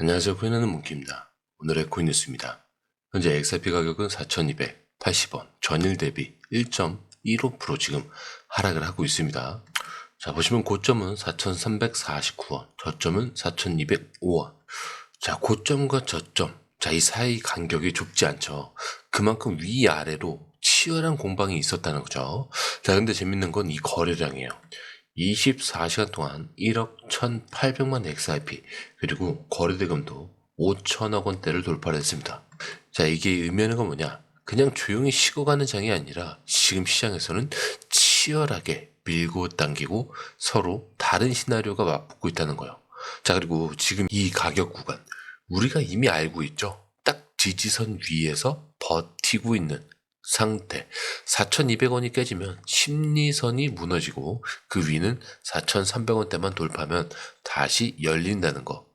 안녕하세요. 코인하는 몽키입니다. 오늘의 코인 뉴스입니다. 현재 XRP 가격은 4,280원, 전일 대비 1.15% 지금 하락을 하고 있습니다. 자, 보시면 고점은 4,349원, 저점은 4,205원. 자, 고점과 저점. 자, 이 사이 간격이 좁지 않죠. 그만큼 위아래로 치열한 공방이 있었다는 거죠. 자, 근데 재밌는 건 이 거래량이에요. 24시간 동안 1억 1,800만 XRP, 그리고 거래대금도 5천억 원대를 돌파를 했습니다. 자, 이게 의미하는 건 뭐냐? 그냥 조용히 식어가는 장이 아니라 지금 시장에서는 치열하게 밀고 당기고 서로 다른 시나리오가 맞붙고 있다는 거예요. 자, 그리고 지금 이 가격 구간, 우리가 이미 알고 있죠? 딱 지지선 위에서 버티고 있는 상태. 4,200원이 깨지면 심리선이 무너지고 그 위는 4,300원대만 돌파하면 다시 열린다는 거.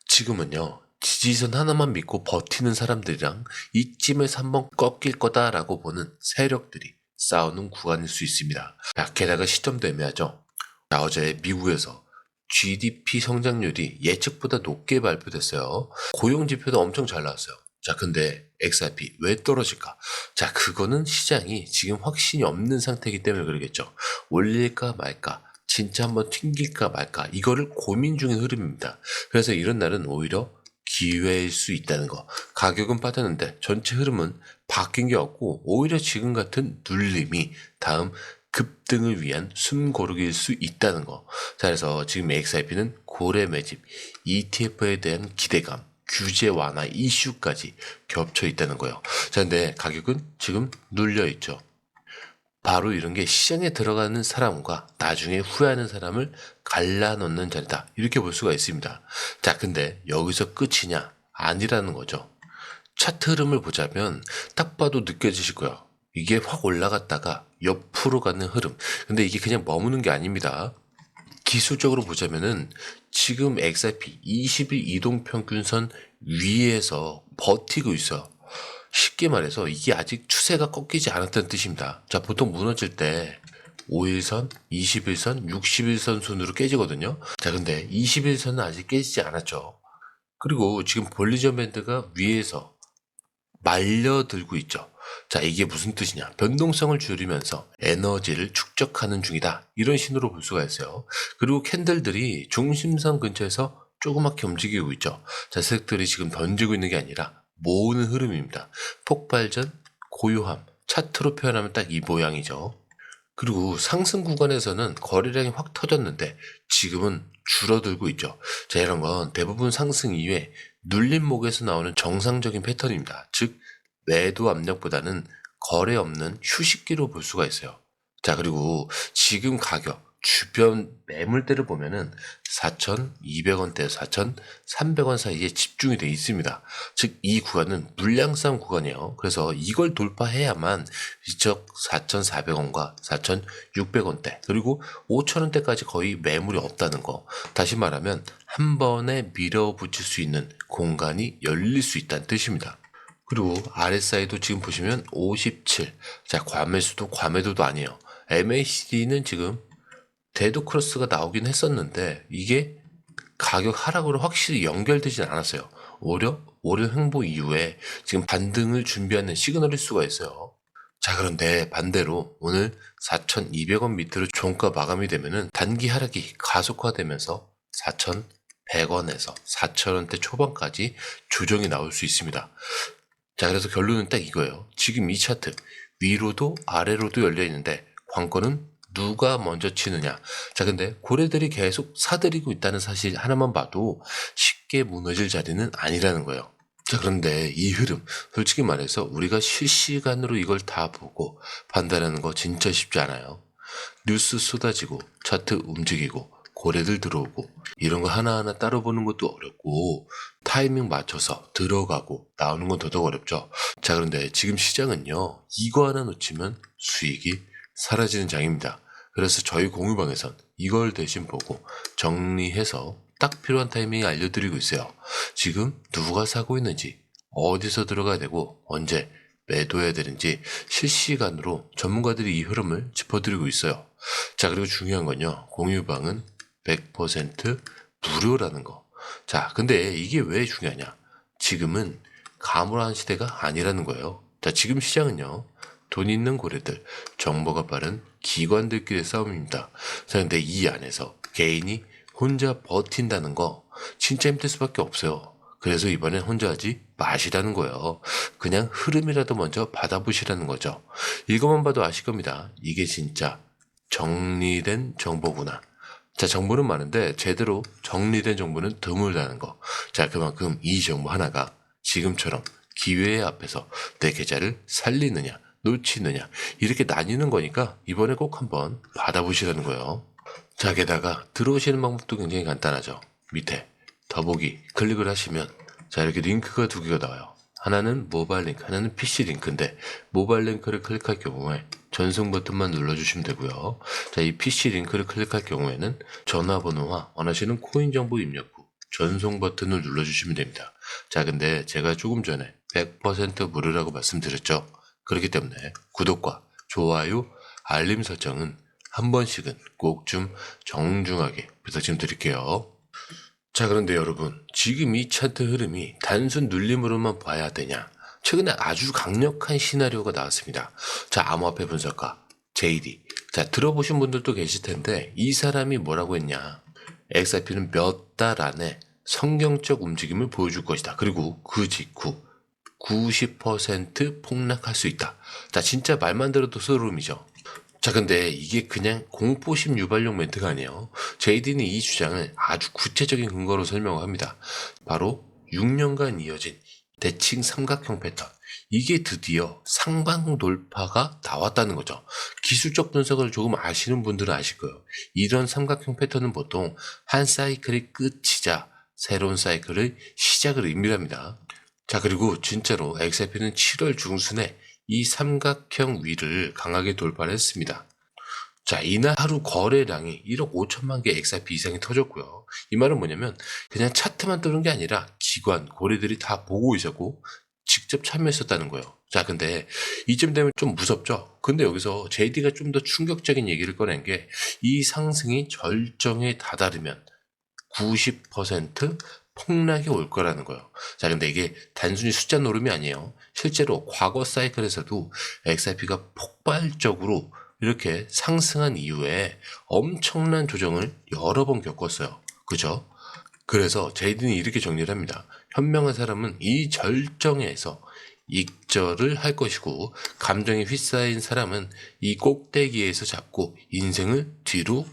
지금은요, 지지선 하나만 믿고 버티는 사람들이랑 이쯤에서 한번 꺾일 거다라고 보는 세력들이 싸우는 구간일 수 있습니다. 게다가 시점도 애매하죠. 어제 미국에서 GDP 성장률이 예측보다 높게 발표됐어요. 고용지표도 엄청 잘 나왔어요. 자, 근데 XRP 왜 떨어질까? 자, 그거는 시장이 지금 확신이 없는 상태이기 때문에 그러겠죠. 올릴까 말까, 진짜 한번 튕길까 말까, 이거를 고민 중인 흐름입니다. 그래서 이런 날은 오히려 기회일 수 있다는 거. 가격은 빠졌는데 전체 흐름은 바뀐 게 없고 오히려 지금 같은 눌림이 다음 급등을 위한 숨고르기일 수 있다는 거. 자, 그래서 지금 XRP는 고래 매집, ETF에 대한 기대감, 규제 완화 이슈까지 겹쳐 있다는 거예요. 자, 근데 가격은 지금 눌려 있죠. 바로 이런 게 시장에 들어가는 사람과 나중에 후회하는 사람을 갈라놓는 자리다, 이렇게 볼 수가 있습니다. 자, 근데 여기서 끝이냐? 아니라는 거죠. 차트 흐름을 보자면 딱 봐도 느껴지실 거예요. 이게 확 올라갔다가 옆으로 가는 흐름. 근데 이게 그냥 머무는 게 아닙니다. 기술적으로 보자면은 지금 XRP 20일 이동평균선 위에서 버티고 있어요. 쉽게 말해서 이게 아직 추세가 꺾이지 않았다는 뜻입니다. 자, 보통 무너질 때 5일선, 20일선, 60일선 순으로 깨지거든요. 자, 근데 20일선은 아직 깨지지 않았죠. 그리고 지금 볼리전 밴드가 위에서 말려들고 있죠. 자, 이게 무슨 뜻이냐? 변동성을 줄이면서 에너지를 축적하는 중이다, 이런 신호로 볼 수가 있어요. 그리고 캔들들이 중심선 근처에서 조그맣게 움직이고 있죠. 자, 색들이 지금 던지고 있는 게 아니라 모으는 흐름입니다. 폭발전, 고요함, 차트로 표현하면 딱 이 모양이죠. 그리고 상승 구간에서는 거래량이 확 터졌는데 지금은 줄어들고 있죠. 자, 이런 건 대부분 상승 이후에 눌림목에서 나오는 정상적인 패턴입니다. 즉, 매도 압력보다는 거래 없는 휴식기로 볼 수가 있어요. 자, 그리고 지금 가격, 주변 매물대를 보면은 4,200원대, 4,300원 사이에 집중이 되어 있습니다. 즉, 이 구간은 물량싸움 구간이에요. 그래서 이걸 돌파해야만 이쪽 4,400원과 4,600원대, 그리고 5,000원대까지 거의 매물이 없다는 거. 다시 말하면 한 번에 밀어붙일 수 있는 공간이 열릴 수 있다는 뜻입니다. 그리고 RSI도 지금 보시면 57. 자, 과매수도 과매도도 아니에요. MACD는 지금 데드 크로스가 나오긴 했었는데 이게 가격 하락으로 확실히 연결되진 않았어요. 오히려 횡보 이후에 지금 반등을 준비하는 시그널일 수가 있어요. 자, 그런데 반대로 오늘 4,200원 밑으로 종가 마감이 되면은 단기 하락이 가속화되면서 4,100원에서 4,000원대 초반까지 조정이 나올 수 있습니다. 자, 그래서 결론은 딱 이거예요. 지금 이 차트 위로도 아래로도 열려 있는데 관건은 누가 먼저 치느냐. 자, 근데 고래들이 계속 사들이고 있다는 사실 하나만 봐도 쉽게 무너질 자리는 아니라는 거예요. 자, 그런데 이 흐름, 솔직히 말해서 우리가 실시간으로 이걸 다 보고 판단하는 거 진짜 쉽지 않아요. 뉴스 쏟아지고 차트 움직이고 고래들 들어오고 이런 거 하나하나 따로 보는 것도 어렵고 타이밍 맞춰서 들어가고 나오는 건 더더욱 어렵죠. 자, 그런데 지금 시장은요, 이거 하나 놓치면 수익이 사라지는 장입니다. 그래서 저희 공유방에선 이걸 대신 보고 정리해서 딱 필요한 타이밍에 알려드리고 있어요. 지금 누가 사고 있는지, 어디서 들어가야 되고 언제 매도해야 되는지 실시간으로 전문가들이 이 흐름을 짚어드리고 있어요. 자, 그리고 중요한 건요, 공유방은 100% 무료라는 거. 자, 근데 이게 왜 중요하냐? 지금은 가물한 시대가 아니라는 거예요. 자, 지금 시장은요, 돈 있는 고래들, 정보가 빠른 기관들끼리의 싸움입니다. 자, 근데 이 안에서 개인이 혼자 버틴다는 거 진짜 힘들 수밖에 없어요. 그래서 이번엔 혼자 하지 마시라는 거예요. 그냥 흐름이라도 먼저 받아보시라는 거죠. 이것만 봐도 아실 겁니다. 이게 진짜 정리된 정보구나. 자, 정보는 많은데 제대로 정리된 정보는 드물다는 거. 자, 그만큼 이 정보 하나가 지금처럼 기회의 앞에서 내 계좌를 살리느냐, 놓치느냐, 이렇게 나뉘는 거니까 이번에 꼭 한번 받아보시라는 거예요. 자, 게다가 들어오시는 방법도 굉장히 간단하죠. 밑에 더보기 클릭을 하시면 자, 이렇게 링크가 두 개가 나와요. 하나는 모바일 링크, 하나는 PC 링크인데 모바일 링크를 클릭할 경우에 전송 버튼만 눌러주시면 되고요. 자, 이 PC 링크를 클릭할 경우에는 전화번호와 원하시는 코인 정보 입력 후 전송 버튼을 눌러주시면 됩니다. 자, 근데 제가 조금 전에 100% 무료라고 말씀드렸죠. 그렇기 때문에 구독과 좋아요, 알림 설정은 한 번씩은 꼭 좀 정중하게 부탁 좀 드릴게요. 자, 그런데 여러분, 지금 이 차트 흐름이 단순 눌림으로만 봐야 되냐? 최근에 아주 강력한 시나리오가 나왔습니다. 자, 암호화폐 분석가 JD. 자, 들어보신 분들도 계실 텐데 이 사람이 뭐라고 했냐? XRP는 몇 달 안에 성경적 움직임을 보여줄 것이다. 그리고 그 직후 90% 폭락할 수 있다. 자, 진짜 말만 들어도 소름이죠. 자, 근데 이게 그냥 공포심 유발용 멘트가 아니에요. JD는 이 주장을 아주 구체적인 근거로 설명을 합니다. 바로 6년간 이어진 대칭 삼각형 패턴. 이게 드디어 상방 돌파가 나왔다는 거죠. 기술적 분석을 조금 아시는 분들은 아실 거예요. 이런 삼각형 패턴은 보통 한 사이클이 끝이자 새로운 사이클의 시작을 의미합니다. 자, 그리고 진짜로 XRP는 7월 중순에 이 삼각형 위를 강하게 돌파를 했습니다. 자, 이날 하루 거래량이 1억 5천만 개 XRP 이상이 터졌고요. 이 말은 뭐냐면 그냥 차트만 뜨는 게 아니라 기관, 고래들이 다 보고 있었고 직접 참여했었다는 거예요. 자, 근데 이쯤 되면 좀 무섭죠? 근데 여기서 JD가 좀 더 충격적인 얘기를 꺼낸 게 이 상승이 절정에 다다르면 90% 폭락이 올 거라는 거예요. 자, 근데 이게 단순히 숫자 노름이 아니에요. 실제로 과거 사이클에서도 XRP가 폭발적으로 이렇게 상승한 이후에 엄청난 조정을 여러 번 겪었어요. 그죠? 그래서 제이든이 이렇게 정리를 합니다. 현명한 사람은 이 절정에서 익절을 할 것이고 감정에 휩싸인 사람은 이 꼭대기에서 잡고 인생을 뒤로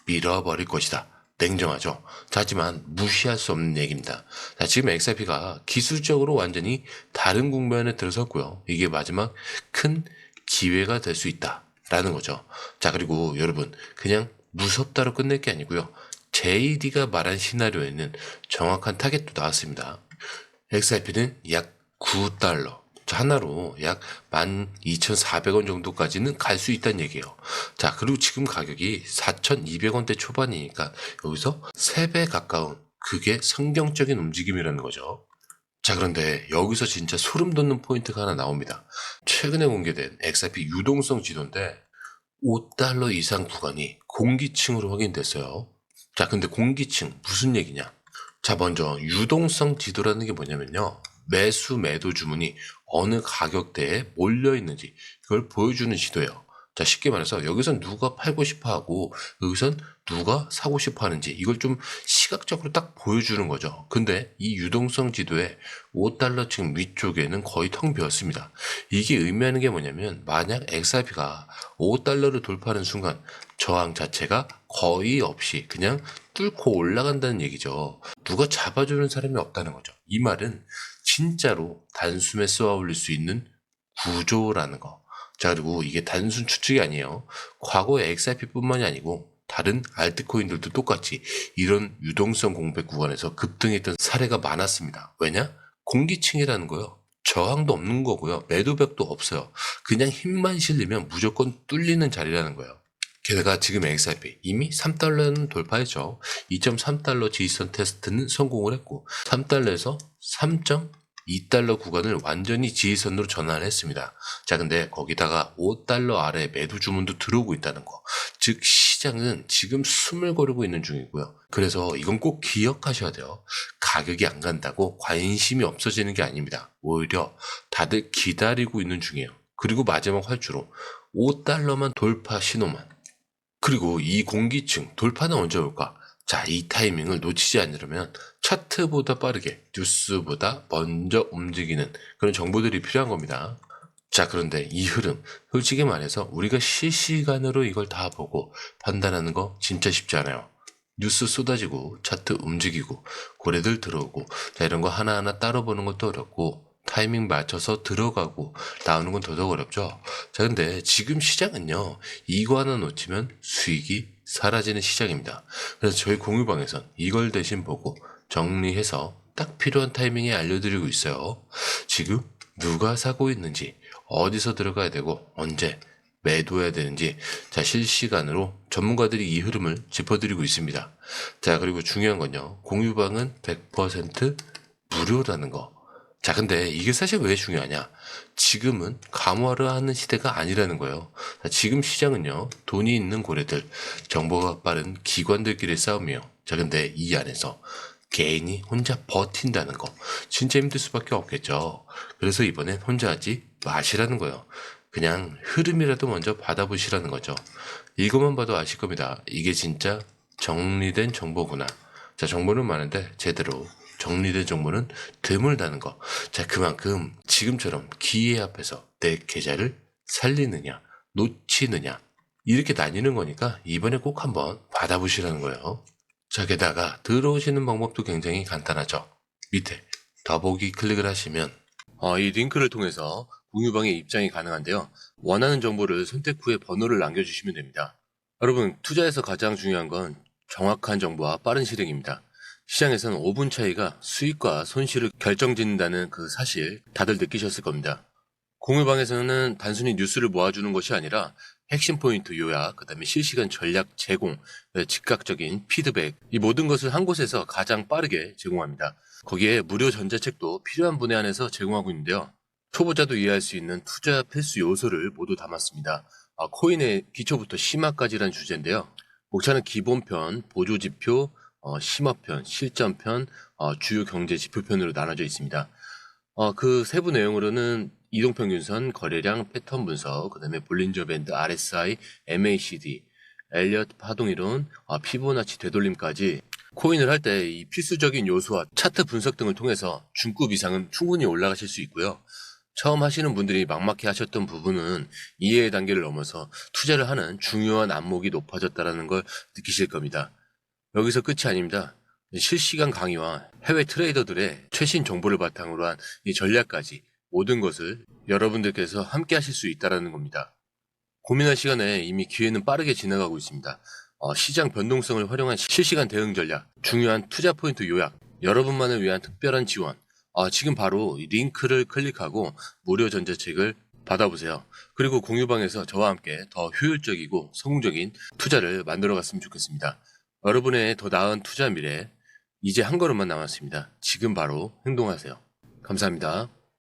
밀어버릴 것이다. 냉정하죠. 하지만 무시할 수 없는 얘기입니다. 자, 지금 XRP가 기술적으로 완전히 다른 국면에 들어섰고요. 이게 마지막 큰 기회가 될 수 있다라는 거죠. 자, 그리고 여러분, 그냥 무섭다로 끝낼 게 아니고요. JD가 말한 시나리오에는 정확한 타겟도 나왔습니다. XRP는 약 9달러, 하나로 약 12,400원 정도까지는 갈 수 있다는 얘기예요. 자, 그리고 지금 가격이 4,200원대 초반이니까 여기서 3배 가까운 그게 성경적인 움직임이라는 거죠. 자, 그런데 여기서 진짜 소름 돋는 포인트가 하나 나옵니다. 최근에 공개된 XRP 유동성 지도인데 5달러 이상 구간이 공기층으로 확인됐어요. 자, 근데 공기층 무슨 얘기냐? 자, 먼저 유동성 지도라는 게 뭐냐면요. 매수 매도 주문이 어느 가격대에 몰려 있는지 그걸 보여주는 지도예요. 자, 쉽게 말해서 여기선 누가 팔고 싶어 하고 여기선 누가 사고 싶어 하는지 이걸 좀 시각적으로 딱 보여주는 거죠. 근데 이 유동성 지도의 5달러층 위쪽에는 거의 텅 비었습니다. 이게 의미하는 게 뭐냐면 만약 XRP가 5달러를 돌파하는 순간 저항 자체가 거의 없이 그냥 뚫고 올라간다는 얘기죠. 누가 잡아주는 사람이 없다는 거죠. 이 말은 진짜로 단숨에 쏘아 올릴 수 있는 구조라는 거. 자, 그리고 이게 단순 추측이 아니에요. 과거의 XRP뿐만이 아니고 다른 알트코인들도 똑같이 이런 유동성 공백 구간에서 급등했던 사례가 많았습니다. 왜냐? 공기층이라는 거요. 저항도 없는 거고요. 매도벽도 없어요. 그냥 힘만 실리면 무조건 뚫리는 자리라는 거예요. 게다가 지금 XRP 이미 3달러는 돌파했죠. 2.3달러 지지선 테스트는 성공을 했고 3달러에서 3.2달러 구간을 완전히 지지선으로 전환을 했습니다. 자, 근데 거기다가 5달러 아래 매도 주문도 들어오고 있다는 거. 즉 시장은 지금 숨을 고르고 있는 중이고요. 그래서 이건 꼭 기억하셔야 돼요. 가격이 안 간다고 관심이 없어지는 게 아닙니다. 오히려 다들 기다리고 있는 중이에요. 그리고 마지막 활주로 5달러만 돌파 신호만. 그리고 이 공기층 돌파는 언제 올까? 자, 이 타이밍을 놓치지 않으려면 차트보다 빠르게 뉴스보다 먼저 움직이는 그런 정보들이 필요한 겁니다. 자, 그런데 이 흐름, 솔직히 말해서 우리가 실시간으로 이걸 다 보고 판단하는 거 진짜 쉽지 않아요. 뉴스 쏟아지고 차트 움직이고 고래들 들어오고, 자, 이런 거 하나하나 따로 보는 것도 어렵고 타이밍 맞춰서 들어가고 나오는 건 더더욱 어렵죠. 자, 근데 지금 시장은요, 이거 하나 놓치면 수익이 사라지는 시장입니다. 그래서 저희 공유방에선 이걸 대신 보고 정리해서 딱 필요한 타이밍에 알려드리고 있어요. 지금 누가 사고 있는지, 어디서 들어가야 되고 언제 매도해야 되는지, 자, 실시간으로 전문가들이 이 흐름을 짚어드리고 있습니다. 자, 그리고 중요한 건요, 공유방은 100% 무료라는 거. 자, 근데 이게 사실 왜 중요하냐? 지금은 감화를 하는 시대가 아니라는 거예요. 자, 지금 시장은요, 돈이 있는 고래들, 정보가 빠른 기관들끼리의 싸움이에요. 자, 근데 이 안에서 개인이 혼자 버틴다는 거 진짜 힘들 수밖에 없겠죠. 그래서 이번엔 혼자 하지 마시라는 거예요. 그냥 흐름이라도 먼저 받아보시라는 거죠. 이것만 봐도 아실 겁니다. 이게 진짜 정리된 정보구나. 자, 정보는 많은데 제대로 정리된 정보는 드물다는 거. 자, 그만큼 지금처럼 기회 앞에서 내 계좌를 살리느냐 놓치느냐 이렇게 나뉘는 거니까 이번에 꼭 한번 받아보시라는 거예요. 자, 게다가 들어오시는 방법도 굉장히 간단하죠. 밑에 더보기 클릭을 하시면 이 링크를 통해서 공유방에 입장이 가능한데요. 원하는 정보를 선택 후에 번호를 남겨주시면 됩니다. 여러분, 투자에서 가장 중요한 건 정확한 정보와 빠른 실행입니다. 시장에서는 5분 차이가 수익과 손실을 결정짓는다는 그 사실 다들 느끼셨을 겁니다. 공유방에서는 단순히 뉴스를 모아주는 것이 아니라 핵심 포인트 요약, 그 다음에 실시간 전략 제공, 즉각적인 피드백, 이 모든 것을 한 곳에서 가장 빠르게 제공합니다. 거기에 무료 전자책도 필요한 분야 안에서 제공하고 있는데요. 초보자도 이해할 수 있는 투자 필수 요소를 모두 담았습니다. 코인의 기초부터 심화까지란 주제인데요. 목차는 기본편, 보조지표, 심화편, 실전편, 주요 경제 지표편으로 나눠져 있습니다. 그 세부 내용으로는 이동평균선, 거래량, 패턴 분석, 그 다음에 볼린저 밴드, RSI, MACD, 엘리어트 파동이론, 피보나치 되돌림까지 코인을 할 때 이 필수적인 요소와 차트 분석 등을 통해서 중급 이상은 충분히 올라가실 수 있고요. 처음 하시는 분들이 막막해 하셨던 부분은 이해의 단계를 넘어서 투자를 하는 중요한 안목이 높아졌다는 걸 느끼실 겁니다. 여기서 끝이 아닙니다. 실시간 강의와 해외 트레이더들의 최신 정보를 바탕으로 한 이 전략까지 모든 것을 여러분들께서 함께 하실 수 있다는 겁니다. 고민할 시간에 이미 기회는 빠르게 지나가고 있습니다. 시장 변동성을 활용한 실시간 대응 전략, 중요한 투자 포인트 요약, 여러분만을 위한 특별한 지원. 지금 바로 이 링크를 클릭하고 무료 전자책을 받아보세요. 그리고 공유방에서 저와 함께 더 효율적이고 성공적인 투자를 만들어 갔으면 좋겠습니다. 여러분의 더 나은 투자 미래, 이제 한 걸음만 남았습니다. 지금 바로 행동하세요. 감사합니다.